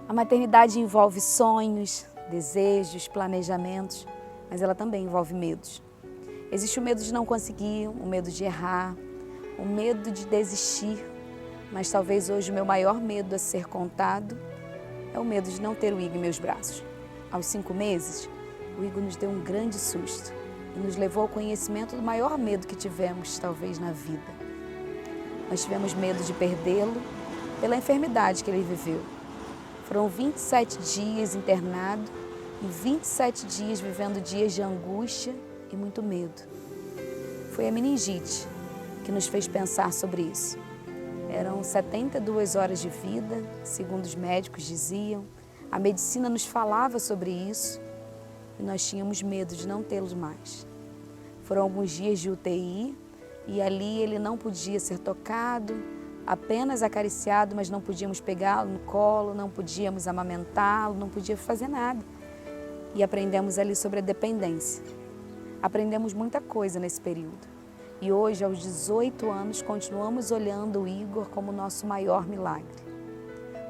A maternidade envolve sonhos, desejos, planejamentos, mas ela também envolve medos. Existe o medo de não conseguir, o medo de errar, o medo de desistir, mas talvez hoje o meu maior medo a ser contado é o medo de não ter o Igor em meus braços. Aos 5 meses, o Igor nos deu um grande susto e nos levou ao conhecimento do maior medo que tivemos, talvez, na vida. Nós tivemos medo de perdê-lo pela enfermidade que ele viveu. Foram 27 dias internado e 27 dias vivendo dias de angústia e muito medo. Foi a meningite que nos fez pensar sobre isso. Eram 72 horas de vida, segundo os médicos diziam. A medicina nos falava sobre isso e nós tínhamos medo de não tê-los mais. Foram alguns dias de UTI e ali ele não podia ser tocado, apenas acariciado, mas não podíamos pegá-lo no colo, não podíamos amamentá-lo, não podíamos fazer nada. E aprendemos ali sobre a dependência. Aprendemos muita coisa nesse período. E hoje, aos 18 anos, continuamos olhando o Igor como o nosso maior milagre.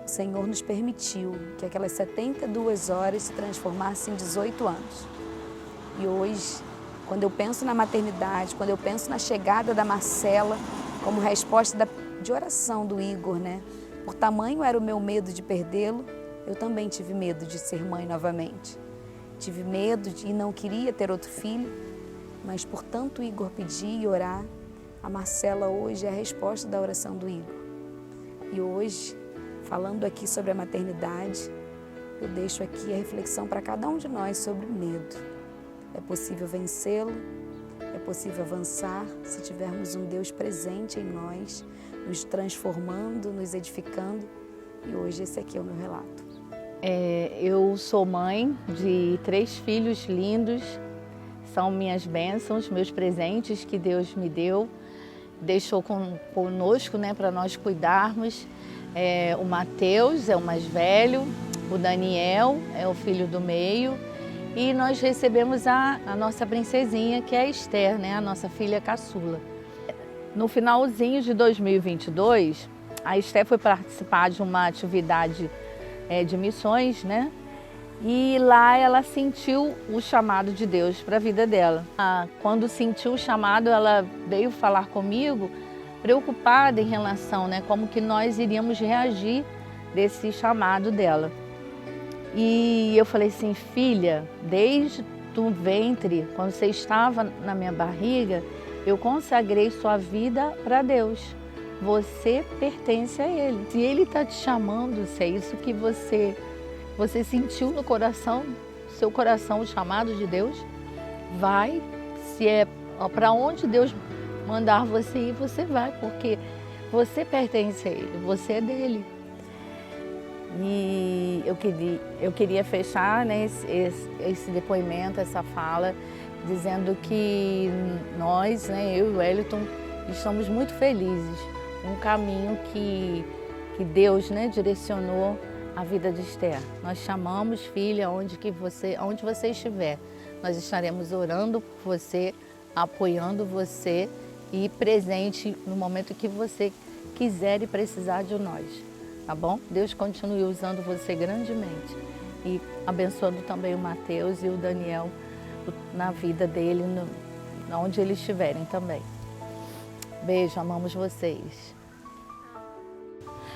O Senhor nos permitiu que aquelas 72 horas se transformassem em 18 anos. E hoje, quando eu penso na maternidade, quando eu penso na chegada da Marcela, como resposta de oração do Igor, né? Por tamanho era o meu medo de perdê-lo, eu também tive medo de ser mãe novamente. Tive medo e não queria ter outro filho, mas por tanto o Igor pedir e orar, a Marcela hoje é a resposta da oração do Igor. E hoje, falando aqui sobre a maternidade, eu deixo aqui a reflexão para cada um de nós sobre medo. É possível vencê-lo, é possível avançar se tivermos um Deus presente em nós, nos transformando, nos edificando. E hoje esse aqui é o meu relato. Eu sou mãe de 3 filhos lindos, são minhas bênçãos, meus presentes que Deus me deu, deixou conosco, né, para nós cuidarmos. O Mateus é o mais velho, o Daniel é o filho do meio e nós recebemos a nossa princesinha, que é a Esther, né, a nossa filha caçula. No finalzinho de 2022, a Esther foi participar de uma atividade de missões, né? E lá ela sentiu o chamado de Deus para a vida dela. Quando sentiu o chamado, ela veio falar comigo, preocupada em relação, né, como que nós iríamos reagir desse chamado dela. E eu falei assim, filha, desde o ventre, quando você estava na minha barriga, eu consagrei sua vida para Deus. Você pertence a Ele. Se Ele está te chamando, se é isso que você sentiu no coração, seu coração, o chamado de Deus, vai. Se é para onde Deus mandar você ir, você vai, porque você pertence a Ele, você é dele. E eu queria fechar, né, esse depoimento, essa fala, dizendo que nós, né, eu e o Wellington, estamos muito felizes. Um caminho que Deus, né, direcionou a vida de Esther. Nós chamamos, filha, onde você estiver. Nós estaremos orando por você, apoiando você e presente no momento que você quiser e precisar de nós. Tá bom? Deus continue usando você grandemente e abençoando também o Mateus e o Daniel na vida dele, onde eles estiverem também. Beijo, amamos vocês.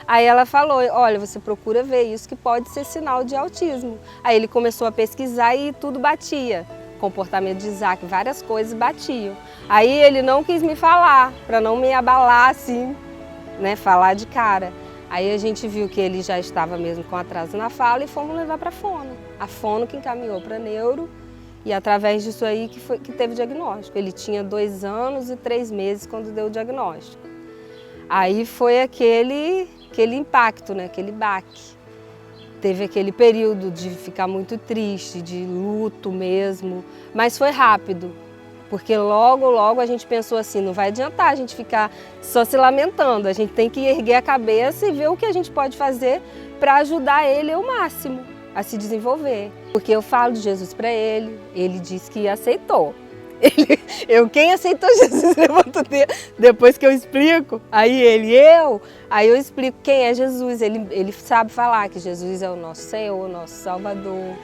Aí ela falou, olha, você procura ver isso que pode ser sinal de autismo. Aí ele começou a pesquisar e tudo batia. Comportamento de Isaac, várias coisas batiam. Aí ele não quis me falar, para não me abalar assim, né, falar de cara. Aí a gente viu que ele já estava mesmo com atraso na fala e fomos levar para a fono. A fono que encaminhou para neuro e através disso aí que teve o diagnóstico. Ele tinha 2 anos e 3 meses quando deu o diagnóstico. Aí foi aquele impacto, né, aquele baque. Teve aquele período de ficar muito triste, de luto mesmo, mas foi rápido. Porque logo a gente pensou assim, não vai adiantar a gente ficar só se lamentando, a gente tem que erguer a cabeça e ver o que a gente pode fazer para ajudar ele ao máximo a se desenvolver. Porque eu falo de Jesus para ele, ele disse que aceitou. Quem aceitou Jesus levanta o dedo. Depois que eu explico, aí eu explico quem é Jesus. Ele sabe falar que Jesus é o nosso Senhor, o nosso Salvador,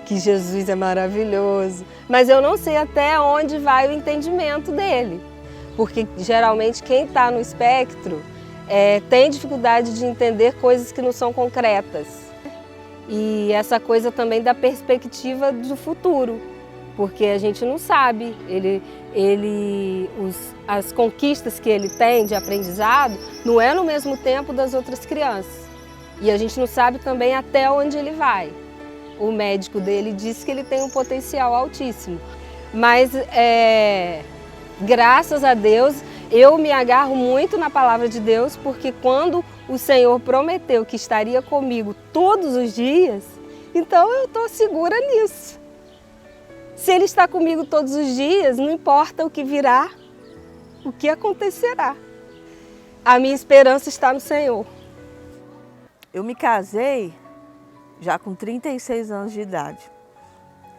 que Jesus é maravilhoso. Mas eu não sei até onde vai o entendimento dele. Porque geralmente quem está no espectro tem dificuldade de entender coisas que não são concretas. E essa coisa também da perspectiva do futuro, porque a gente não sabe. As conquistas que ele tem de aprendizado não é no mesmo tempo das outras crianças. E a gente não sabe também até onde ele vai. O médico dele disse que ele tem um potencial altíssimo. Mas graças a Deus, eu me agarro muito na palavra de Deus, porque quando o Senhor prometeu que estaria comigo todos os dias, então eu estou segura nisso. Se Ele está comigo todos os dias, não importa o que virá, o que acontecerá. A minha esperança está no Senhor. Eu me casei já com 36 anos de idade.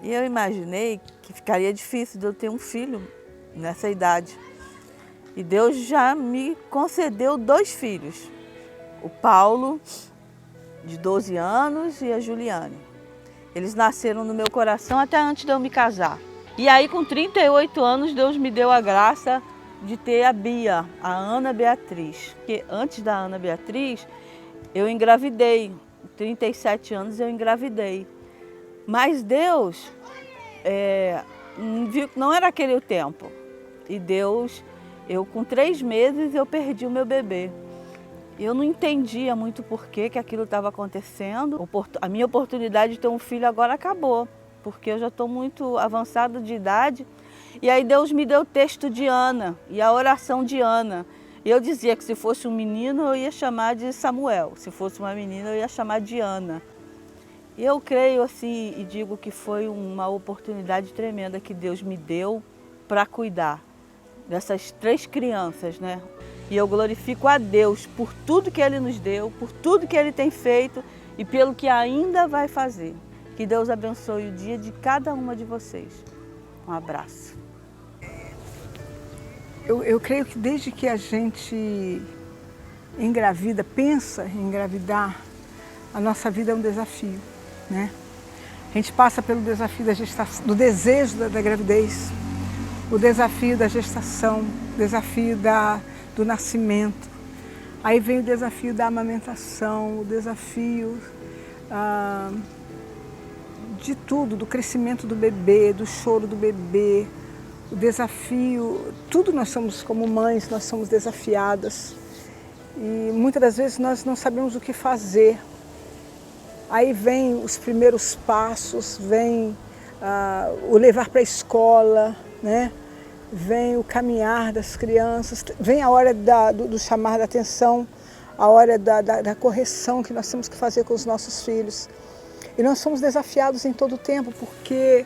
E eu imaginei que ficaria difícil de eu ter um filho nessa idade. E Deus já me concedeu 2 filhos. O Paulo, de 12 anos, e a Juliane. Eles nasceram no meu coração até antes de eu me casar. E aí, com 38 anos, Deus me deu a graça de ter a Bia, a Ana Beatriz. Porque antes da Ana Beatriz, eu engravidei. Com 37 anos, eu engravidei. Mas Deus viu que não era aquele o tempo. E Deus, com 3 meses, eu perdi o meu bebê. Eu não entendia muito por que aquilo estava acontecendo. A minha oportunidade de ter um filho agora acabou, porque eu já estou muito avançada de idade. E aí Deus me deu o texto de Ana e a oração de Ana. Eu dizia que se fosse um menino eu ia chamar de Samuel, se fosse uma menina eu ia chamar de Ana. E eu creio assim e digo que foi uma oportunidade tremenda que Deus me deu para cuidar dessas 3 crianças, né? E eu glorifico a Deus por tudo que Ele nos deu, por tudo que Ele tem feito e pelo que ainda vai fazer. Que Deus abençoe o dia de cada uma de vocês. Um abraço. Eu creio que desde que a gente engravida, pensa em engravidar, a nossa vida é um desafio, né? A gente passa pelo desafio da gestação, do desejo da gravidez, o desafio da gestação, o desafio do nascimento. Aí vem o desafio da amamentação, o desafio de tudo, do crescimento do bebê, do choro do bebê, o desafio, tudo nós somos como mães, nós somos desafiadas. E muitas das vezes nós não sabemos o que fazer. Aí vem os primeiros passos, vem o levar para a escola, né? Vem o caminhar das crianças, vem a hora do chamar da atenção, a hora da correção que nós temos que fazer com os nossos filhos. E nós somos desafiados em todo o tempo, porque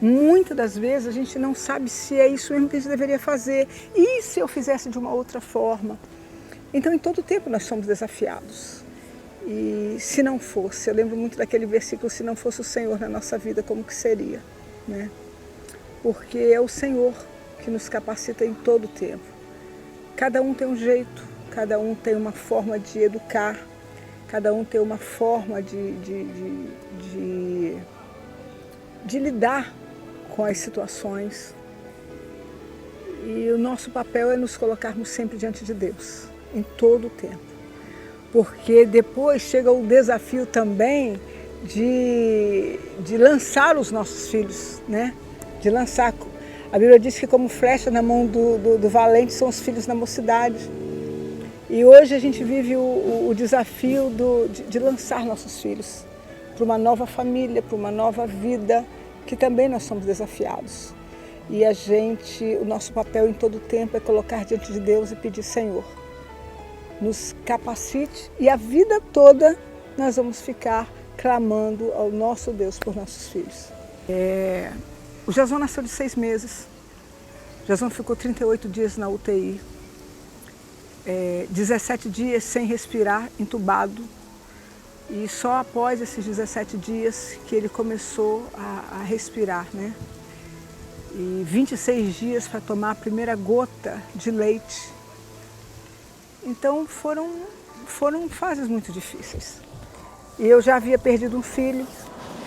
muitas das vezes a gente não sabe se é isso mesmo que a gente deveria fazer. E se eu fizesse de uma outra forma? Então, em todo o tempo nós somos desafiados. E se não fosse, eu lembro muito daquele versículo, se não fosse o Senhor na nossa vida, como que seria, né? Porque é o Senhor que nos capacita em todo o tempo. Cada um tem um jeito, cada um tem uma forma de educar, cada um tem uma forma de lidar com as situações. E o nosso papel é nos colocarmos sempre diante de Deus, em todo o tempo. Porque depois chega o desafio também de lançar os nossos filhos, né? De lançar. A Bíblia diz que como flecha na mão do valente são os filhos na mocidade. E hoje a gente vive o desafio de lançar nossos filhos para uma nova família, para uma nova vida, que também nós somos desafiados. E o nosso papel em todo o tempo é colocar diante de Deus e pedir, Senhor, nos capacite, e a vida toda nós vamos ficar clamando ao nosso Deus por nossos filhos. O Jason nasceu de 6 meses. O Jason ficou 38 dias na UTI. 17 dias sem respirar, entubado. E só após esses 17 dias que ele começou a respirar, né? e 26 dias para tomar a primeira gota de leite. Então foram fases muito difíceis. E eu já havia perdido um filho,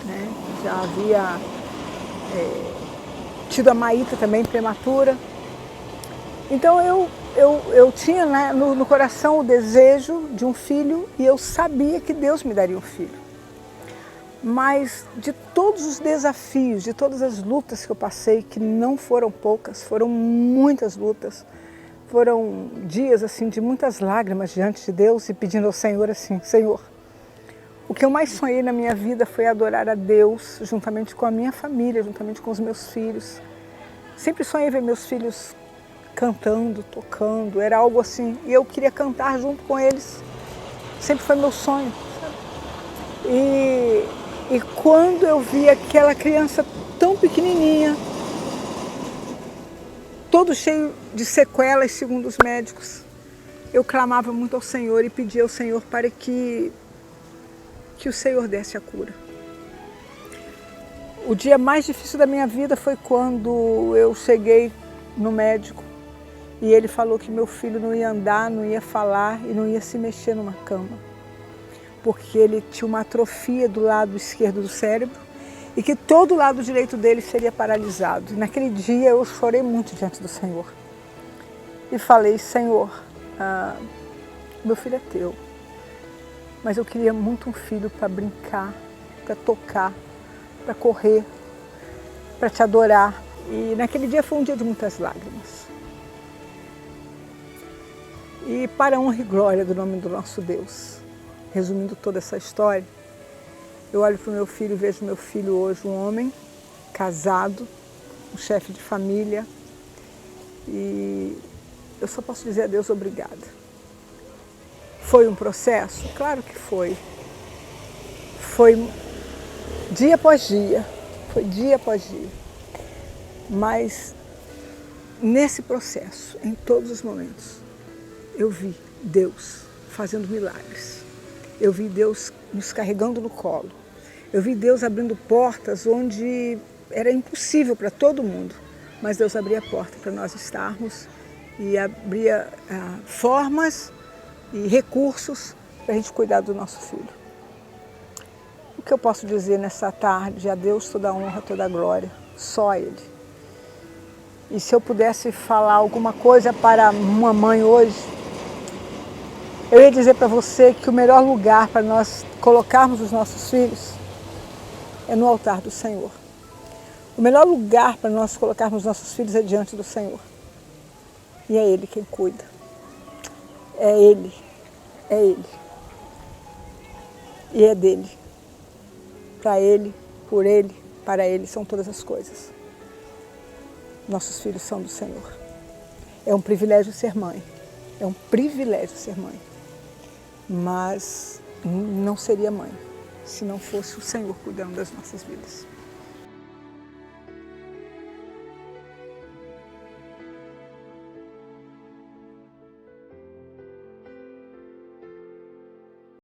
né? Já havia tido a Maíta também prematura. Então eu tinha, né, no coração o desejo de um filho e eu sabia que Deus me daria um filho. Mas de todos os desafios, de todas as lutas que eu passei, que não foram poucas, foram muitas lutas, foram dias assim de muitas lágrimas diante de Deus e pedindo ao Senhor assim, Senhor, o que eu mais sonhei na minha vida foi adorar a Deus juntamente com a minha família, juntamente com os meus filhos. Sempre sonhei ver meus filhos cantando, tocando, era algo assim, e eu queria cantar junto com eles, sempre foi meu sonho. E quando eu vi aquela criança tão pequenininha, todo cheio de sequelas, segundo os médicos, eu clamava muito ao Senhor e pedia ao Senhor para que o Senhor desse a cura. O dia mais difícil da minha vida foi quando eu cheguei no médico e ele falou que meu filho não ia andar, não ia falar e não ia se mexer numa cama, porque ele tinha uma atrofia do lado esquerdo do cérebro e que todo o lado direito dele seria paralisado. E naquele dia eu chorei muito diante do Senhor e falei, Senhor, meu filho é teu, mas eu queria muito um filho para brincar, para tocar, para correr, para te adorar. E naquele dia foi um dia de muitas lágrimas. E para a honra e glória do nome do nosso Deus, resumindo toda essa história, eu olho para o meu filho e vejo meu filho hoje um homem, casado, um chefe de família, e eu só posso dizer a Deus obrigada. Foi um processo? Claro que foi. Foi dia após dia, foi dia após dia. Mas nesse processo, em todos os momentos, eu vi Deus fazendo milagres. Eu vi Deus nos carregando no colo. Eu vi Deus abrindo portas onde era impossível para todo mundo. Mas Deus abria a porta para nós estarmos e abria formas e recursos para a gente cuidar do nosso filho. O que eu posso dizer nessa tarde? A Deus toda a honra, toda a glória, só a Ele. E se eu pudesse falar alguma coisa para uma mãe hoje, eu ia dizer para você que o melhor lugar para nós colocarmos os nossos filhos é no altar do Senhor. O melhor lugar para nós colocarmos nossos filhos é diante do Senhor. E é Ele quem cuida. É Ele. É Ele. E é dele. Para Ele, por Ele, para Ele são todas as coisas. Nossos filhos são do Senhor. É um privilégio ser mãe. É um privilégio ser mãe. Mas não seria mãe se não fosse o Senhor cuidando das nossas vidas.